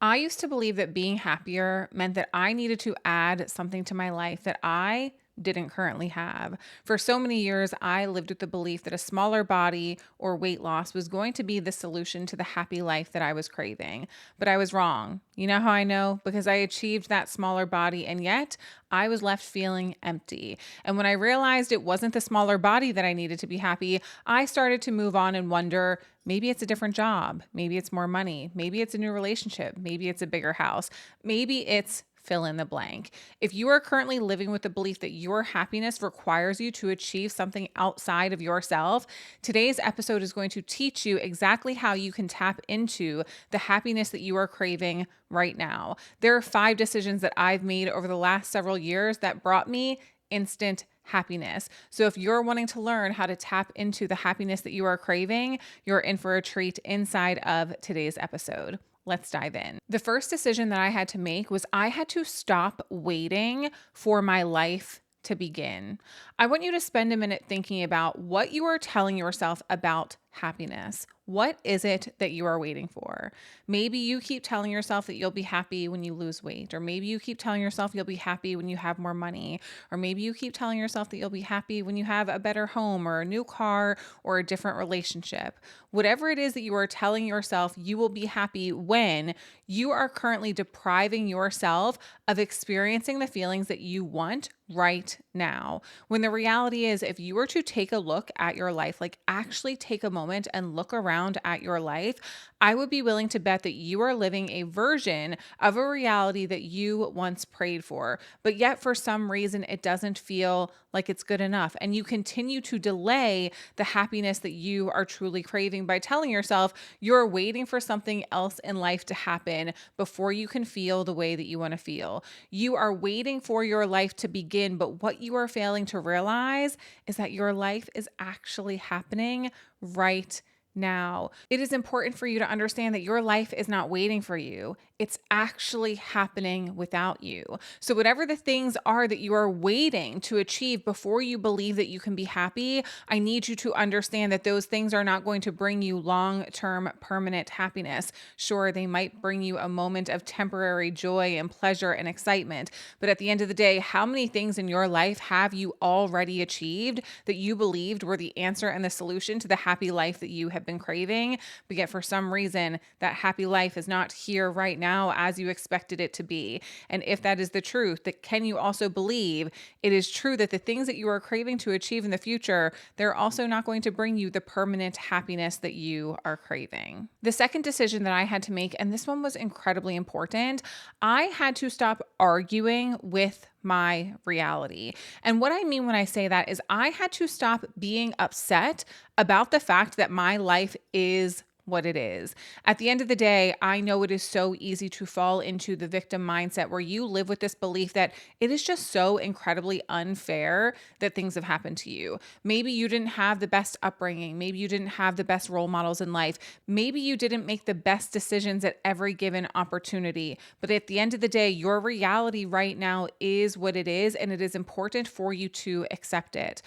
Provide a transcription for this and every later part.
I used to believe that being happier meant that I needed to add something to my life that I didn't currently have. For so many years, I lived with the belief that a smaller body or weight loss was going to be the solution to the happy life that I was craving. But I was wrong. You know how I know? Because I achieved that smaller body and yet I was left feeling empty. And when I realized it wasn't the smaller body that I needed to be happy, I started to move on and wonder, maybe it's a different job. Maybe it's more money. Maybe it's a new relationship. Maybe it's a bigger house. Maybe it's fill in the blank. If you are currently living with the belief that your happiness requires you to achieve something outside of yourself, today's episode is going to teach you exactly how you can tap into the happiness that you are craving right now. There are 5 decisions that I've made over the last several years that brought me instant happiness. So if you're wanting to learn how to tap into the happiness that you are craving, you're in for a treat inside of today's episode. Let's dive in. The first decision that I had to make was I had to stop waiting for my life to begin. I want you to spend a minute thinking about what you are telling yourself about happiness. What is it that you are waiting for? Maybe you keep telling yourself that you'll be happy when you lose weight, or maybe you keep telling yourself you'll be happy when you have more money, or maybe you keep telling yourself that you'll be happy when you have a better home or a new car or a different relationship. Whatever it is that you are telling yourself you will be happy when, you are currently depriving yourself of experiencing the feelings that you want right now. When the reality is, if you were to take a look at your life, like actually take a moment and look around at your life, I would be willing to bet that you are living a version of a reality that you once prayed for, but yet for some reason it doesn't feel like it's good enough. And you continue to delay the happiness that you are truly craving by telling yourself you're waiting for something else in life to happen before you can feel the way that you want to feel. You are waiting for your life to begin, but what you are failing to realize is that your life is actually happening right now. It is important for you to understand that your life is not waiting for you. It's actually happening without you. So, whatever the things are that you are waiting to achieve before you believe that you can be happy, I need you to understand that those things are not going to bring you long term, permanent happiness. Sure, they might bring you a moment of temporary joy and pleasure and excitement. But at the end of the day, how many things in your life have you already achieved that you believed were the answer and the solution to the happy life that you have been craving? But yet, for some reason, that happy life is not here right now as you expected it to be. And if that is the truth, that can you also believe it is true that the things that you are craving to achieve in the future, they're also not going to bring you the permanent happiness that you are craving. The second decision that I had to make, and this one was incredibly important, I had to stop arguing with my reality. And what I mean when I say that is I had to stop being upset about the fact that my life is what it is. At the end of the day, I know it is so easy to fall into the victim mindset where you live with this belief that it is just so incredibly unfair that things have happened to you. Maybe you didn't have the best upbringing. Maybe you didn't have the best role models in life. Maybe you didn't make the best decisions at every given opportunity. But at the end of the day, your reality right now is what it is, and it is important for you to accept it.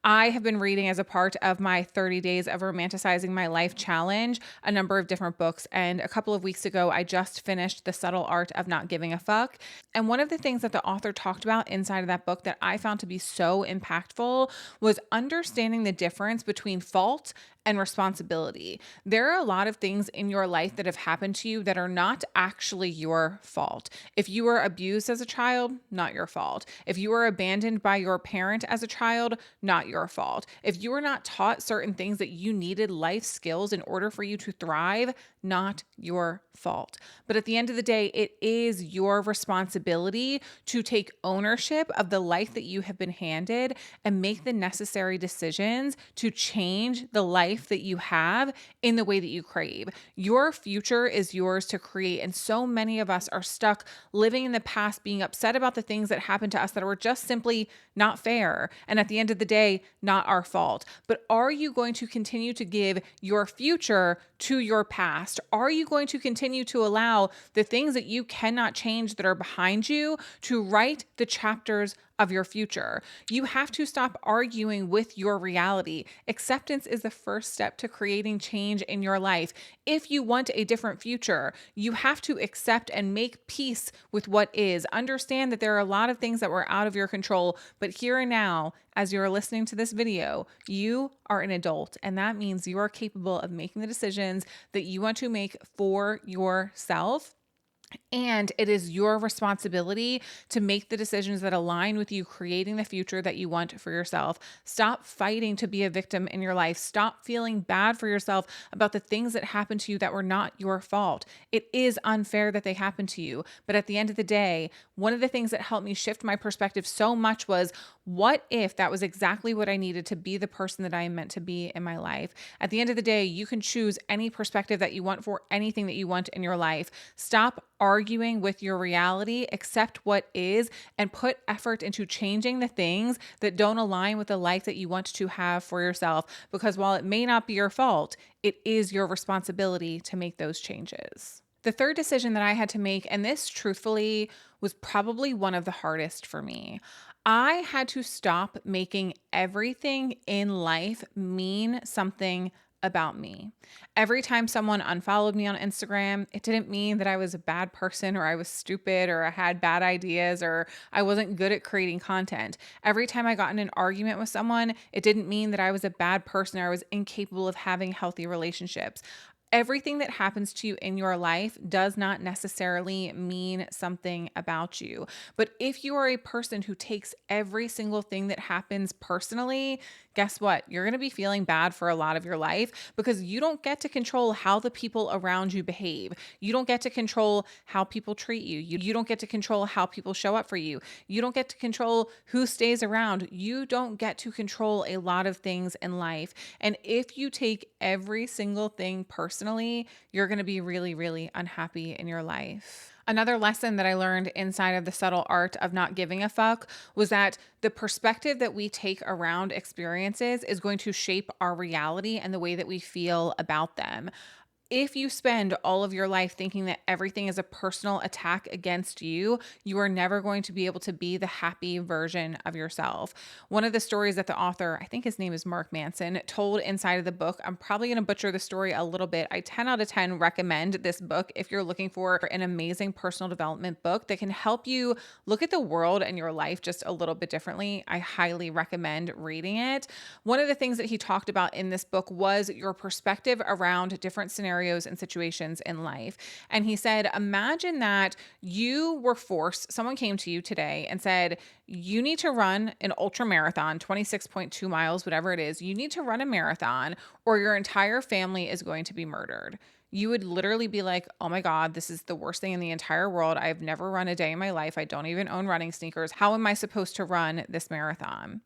I have been reading as a part of my 30 Days of Romanticizing My Life challenge a number of different books. And a couple of weeks ago, I just finished The Subtle Art of Not Giving a Fuck. And one of the things that the author talked about inside of that book that I found to be so impactful was understanding the difference between fault and responsibility. There are a lot of things in your life that have happened to you that are not actually your fault. If you were abused as a child, not your fault. If you were abandoned by your parent as a child, not your fault. If you were not taught certain things that you needed life skills in order for you to thrive, not your fault. But at the end of the day, it is your responsibility to take ownership of the life that you have been handed and make the necessary decisions to change the life that you have in the way that you crave. Your future is yours to create. And so many of us are stuck living in the past, being upset about the things that happened to us that were just simply not fair. And at the end of the day, not our fault. But are you going to continue to give your future to your past? Are you going to continue to allow the things that you cannot change that are behind you to write the chapters of your future. You have to stop arguing with your reality. Acceptance is the first step to creating change in your life. If you want a different future, you have to accept and make peace with what is. Understand that there are a lot of things that were out of your control, but here and now, as you're listening to this video, you are an adult, and that means you are capable of making the decisions that you want to make for yourself. And it is your responsibility to make the decisions that align with you creating the future that you want for yourself. Stop fighting to be a victim in your life. Stop feeling bad for yourself about the things that happened to you that were not your fault. It is unfair that they happened to you. But at the end of the day, one of the things that helped me shift my perspective so much was, what if that was exactly what I needed to be the person that I am meant to be in my life? At the end of the day, you can choose any perspective that you want for anything that you want in your life. Stop arguing with your reality, accept what is, and put effort into changing the things that don't align with the life that you want to have for yourself. Because while it may not be your fault, it is your responsibility to make those changes. The third decision that I had to make, and this truthfully was probably one of the hardest for me, I had to stop making everything in life mean something about me. Every time someone unfollowed me on Instagram, it didn't mean that I was a bad person or I was stupid or I had bad ideas or I wasn't good at creating content. Every time I got in an argument with someone, it didn't mean that I was a bad person or I was incapable of having healthy relationships. Everything that happens to you in your life does not necessarily mean something about you. But if you are a person who takes every single thing that happens personally, guess what? You're going to be feeling bad for a lot of your life because you don't get to control how the people around you behave. You don't get to control how people treat you. You don't get to control how people show up for you. You don't get to control who stays around. You don't get to control a lot of things in life. And if you take every single thing personally, you're going to be really, really unhappy in your life. Another lesson that I learned inside of the subtle art of not giving a fuck was that the perspective that we take around experiences is going to shape our reality and the way that we feel about them. If you spend all of your life thinking that everything is a personal attack against you, you are never going to be able to be the happy version of yourself. One of the stories that the author, I think his name is Mark Manson, told inside of the book, I'm probably going to butcher the story a little bit. I 10 out of 10 recommend this book if you're looking for an amazing personal development book that can help you look at the world and your life just a little bit differently. I highly recommend reading it. One of the things that he talked about in this book was your perspective around different scenarios and situations in life. And he said, imagine that you were forced, someone came to you today and said, you need to run an ultra marathon, 26.2 miles, whatever it is. You need to run a marathon or your entire family is going to be murdered. You would literally be like, oh my God, this is the worst thing in the entire world. I've never run a day in my life. I don't even own running sneakers. How am I supposed to run this marathon?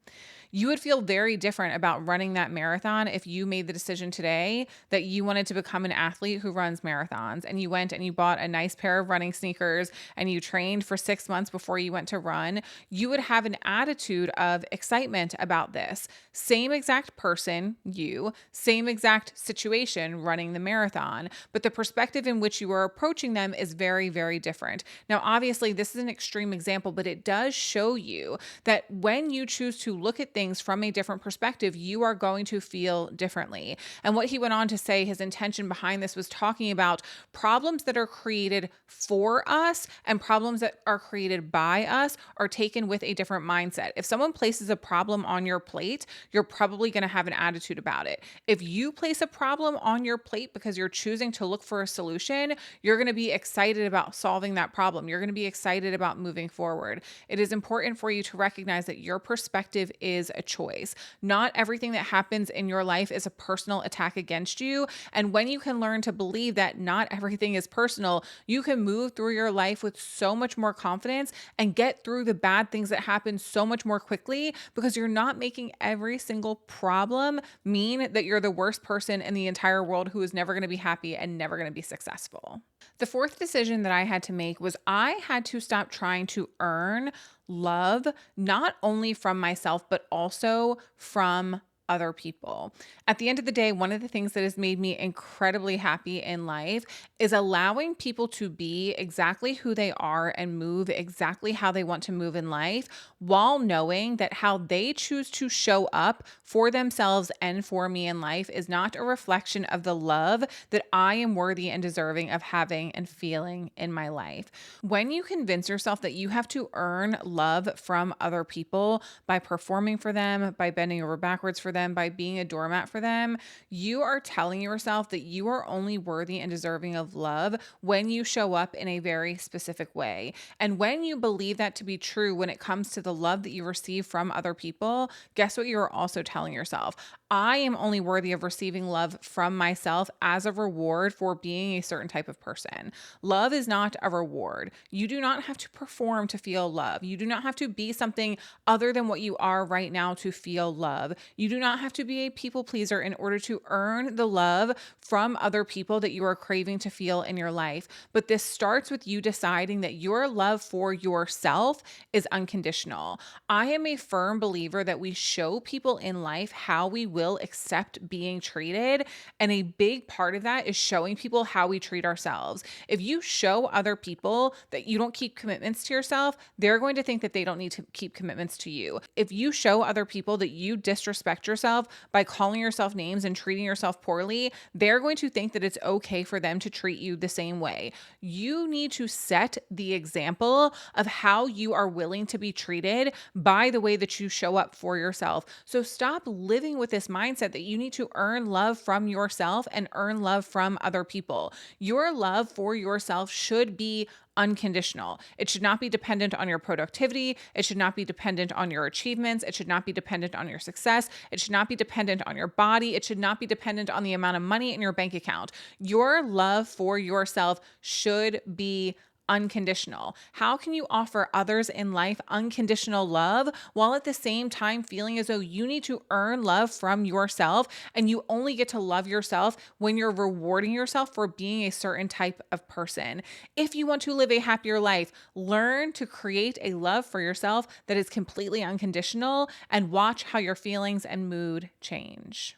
You would feel very different about running that marathon if you made the decision today that you wanted to become an athlete who runs marathons and you went and you bought a nice pair of running sneakers and you trained for 6 months before you went to run. You would have an attitude of excitement about this. Same exact person, you, same exact situation running the marathon, but the perspective in which you are approaching them is very, very different. Now, obviously, this is an extreme example, but it does show you that when you choose to look at things from a different perspective, you are going to feel differently. And what he went on to say, his intention behind this was talking about problems that are created for us and problems that are created by us are taken with a different mindset. If someone places a problem on your plate, you're probably going to have an attitude about it. If you place a problem on your plate because you're choosing to look for a solution, you're going to be excited about solving that problem. You're going to be excited about moving forward. It is important for you to recognize that your perspective is a choice. Not everything that happens in your life is a personal attack against you. And when you can learn to believe that not everything is personal, you can move through your life with so much more confidence and get through the bad things that happen so much more quickly because you're not making every single problem mean that you're the worst person in the entire world who is never going to be happy and never going to be successful. The fourth decision that I had to make was I had to stop trying to earn love, not only from myself, but also from other people. At the end of the day, one of the things that has made me incredibly happy in life is allowing people to be exactly who they are and move exactly how they want to move in life, while knowing that how they choose to show up for themselves and for me in life is not a reflection of the love that I am worthy and deserving of having and feeling in my life. When you convince yourself that you have to earn love from other people by performing for them, by bending over backwards for them, by being a doormat for them, you are telling yourself that you are only worthy and deserving of love when you show up in a very specific way. And when you believe that to be true when it comes to the love that you receive from other people, guess what you're also telling yourself? I am only worthy of receiving love from myself as a reward for being a certain type of person. Love is not a reward. You do not have to perform to feel love. You do not have to be something other than what you are right now to feel love. You do not have to be a people pleaser in order to earn the love from other people that you are craving to feel in your life. But this starts with you deciding that your love for yourself is unconditional. I am a firm believer that we show people in life how we will accept being treated. And a big part of that is showing people how we treat ourselves. If you show other people that you don't keep commitments to yourself, they're going to think that they don't need to keep commitments to you. If you show other people that you disrespect yourself by calling yourself names and treating yourself poorly, they're going to think that it's okay for them to treat you the same way. You need to set the example of how you are willing to be treated by the way that you show up for yourself. So stop living with this mindset that you need to earn love from yourself and earn love from other people. Your love for yourself should be unconditional. It should not be dependent on your productivity. It should not be dependent on your achievements. It should not be dependent on your success. It should not be dependent on your body. It should not be dependent on the amount of money in your bank account. Your love for yourself should be unconditional. How can you offer others in life unconditional love while at the same time feeling as though you need to earn love from yourself, and you only get to love yourself when you're rewarding yourself for being a certain type of person? If you want to live a happier life, learn to create a love for yourself that is completely unconditional and watch how your feelings and mood change.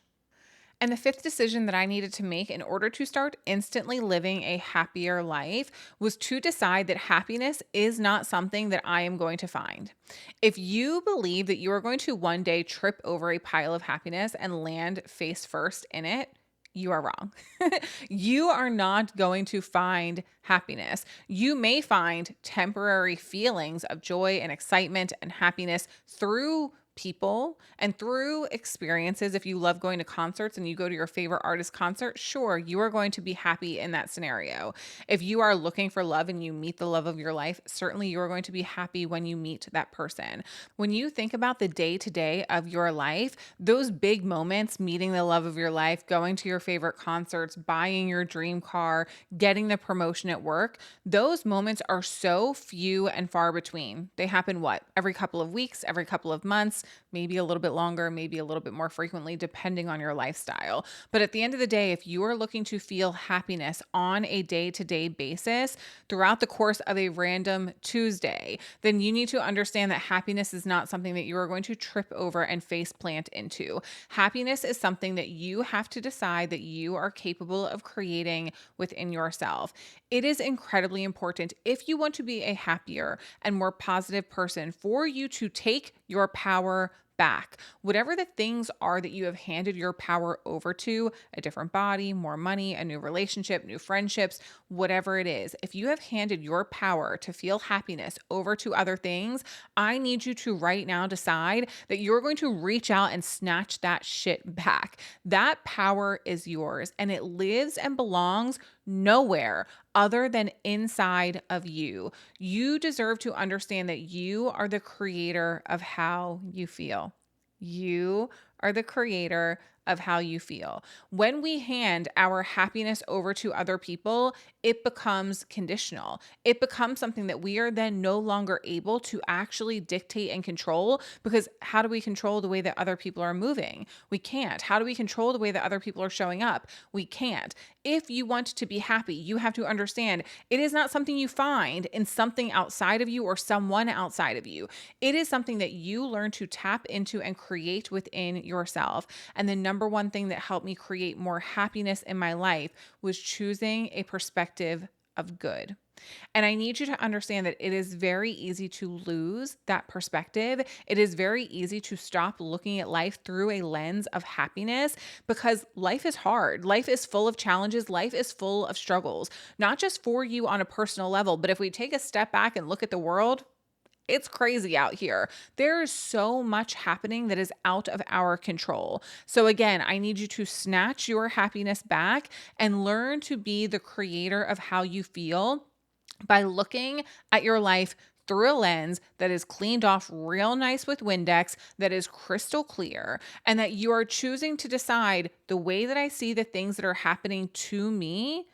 And the fifth decision that I needed to make in order to start instantly living a happier life was to decide that happiness is not something that I am going to find. If you believe that you are going to one day trip over a pile of happiness and land face first in it, you are wrong. You are not going to find happiness. You may find temporary feelings of joy and excitement and happiness through people and through experiences. If you love going to concerts and you go to your favorite artist concert, sure, you are going to be happy in that scenario. If you are looking for love and you meet the love of your life, certainly you are going to be happy when you meet that person. When you think about the day to day of your life, those big moments, meeting the love of your life, going to your favorite concerts, buying your dream car, getting the promotion at work, those moments are so few and far between. They happen what? Every couple of weeks, every couple of months, maybe a little bit longer, maybe a little bit more frequently, depending on your lifestyle. But at the end of the day, if you are looking to feel happiness on a day to day basis throughout the course of a random Tuesday, then you need to understand that happiness is not something that you are going to trip over and face plant into. Happiness is something that you have to decide that you are capable of creating within yourself. It is incredibly important, if you want to be a happier and more positive person, for you to take your power back. Whatever the things are that you have handed your power over to, a different body, more money, a new relationship, new friendships, whatever it is, if you have handed your power to feel happiness over to other things, I need you to right now decide that you're going to reach out and snatch that shit back. That power is yours and it lives and belongs nowhere other than inside of you. You deserve to understand that you are the creator of how you feel. You are the creator of how you feel. When we hand our happiness over to other people, it becomes conditional. It becomes something that we are then no longer able to actually dictate and control, because how do we control the way that other people are moving? We can't. How do we control the way that other people are showing up? We can't. If you want to be happy, you have to understand it is not something you find in something outside of you or someone outside of you. It is something that you learn to tap into and create within yourself. And the number one thing that helped me create more happiness in my life was choosing a perspective of good. And I need you to understand that it is very easy to lose that perspective. It is very easy to stop looking at life through a lens of happiness because life is hard. Life is full of challenges. Life is full of struggles, not just for you on a personal level, but if we take a step back and look at the world, it's crazy out here. There is so much happening that is out of our control. So, again, I need you to snatch your happiness back and learn to be the creator of how you feel by looking at your life through a lens that is cleaned off real nice with Windex, that is crystal clear, and that you are choosing to decide the way that I see the things that are happening to me.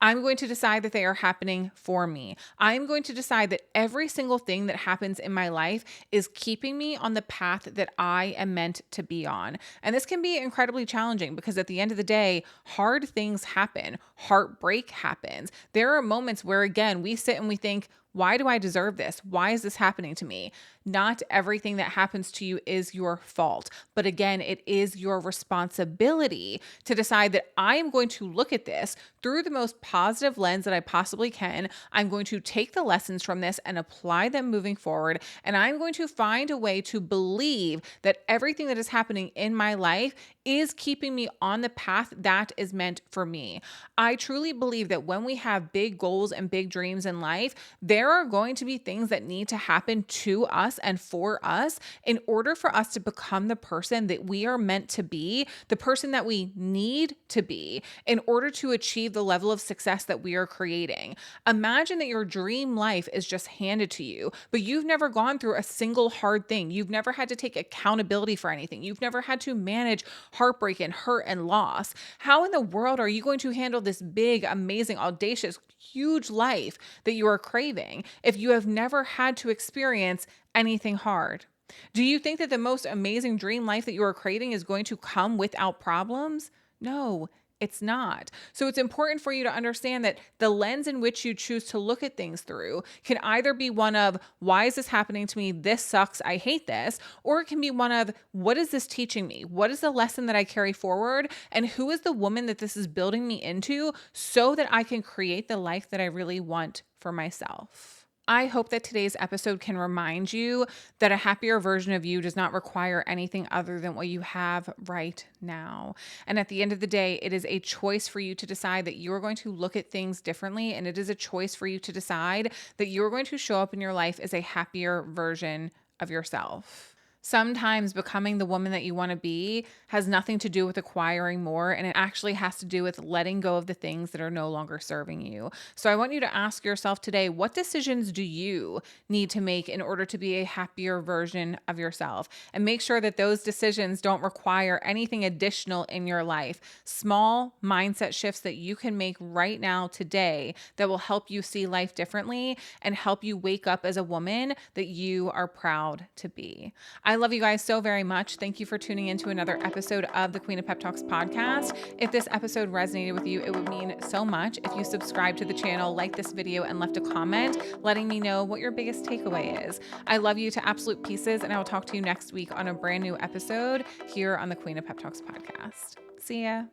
I'm going to decide that they are happening for me. I'm going to decide that every single thing that happens in my life is keeping me on the path that I am meant to be on. And this can be incredibly challenging because at the end of the day, hard things happen. Heartbreak happens. There are moments where, again, we sit and we think, why do I deserve this? Why is this happening to me? Not everything that happens to you is your fault. But again, it is your responsibility to decide that I am going to look at this through the most positive lens that I possibly can. I'm going to take the lessons from this and apply them moving forward. And I'm going to find a way to believe that everything that is happening in my life is keeping me on the path that is meant for me. I truly believe that when we have big goals and big dreams in life, there are going to be things that need to happen to us and for us in order for us to become the person that we are meant to be, the person that we need to be in order to achieve the level of success that we are creating. Imagine that your dream life is just handed to you, but you've never gone through a single hard thing. You've never had to take accountability for anything. You've never had to manage heartbreak and hurt and loss. How in the world are you going to handle this big, amazing, audacious, huge life that you are craving if you have never had to experience anything hard? Do you think that the most amazing dream life that you are craving is going to come without problems? No, it's not. So it's important for you to understand that the lens in which you choose to look at things through can either be one of, why is this happening to me? This sucks. I hate this. Or it can be one of, what is this teaching me? What is the lesson that I carry forward? And who is the woman that this is building me into so that I can create the life that I really want for myself? I hope that today's episode can remind you that a happier version of you does not require anything other than what you have right now. And at the end of the day, it is a choice for you to decide that you're going to look at things differently. And it is a choice for you to decide that you're going to show up in your life as a happier version of yourself. Sometimes becoming the woman that you want to be has nothing to do with acquiring more, and it actually has to do with letting go of the things that are no longer serving you. So I want you to ask yourself today, what decisions do you need to make in order to be a happier version of yourself? And make sure that those decisions don't require anything additional in your life. Small mindset shifts that you can make right now today that will help you see life differently and help you wake up as a woman that you are proud to be. I love you guys so very much. Thank you for tuning in to another episode of the Queen of Pep Talks podcast. If this episode resonated with you, it would mean so much if you subscribe to the channel, like this video, and left a comment letting me know what your biggest takeaway is. I love you to absolute pieces, and I will talk to you next week on a brand new episode here on the Queen of Pep Talks podcast. See ya.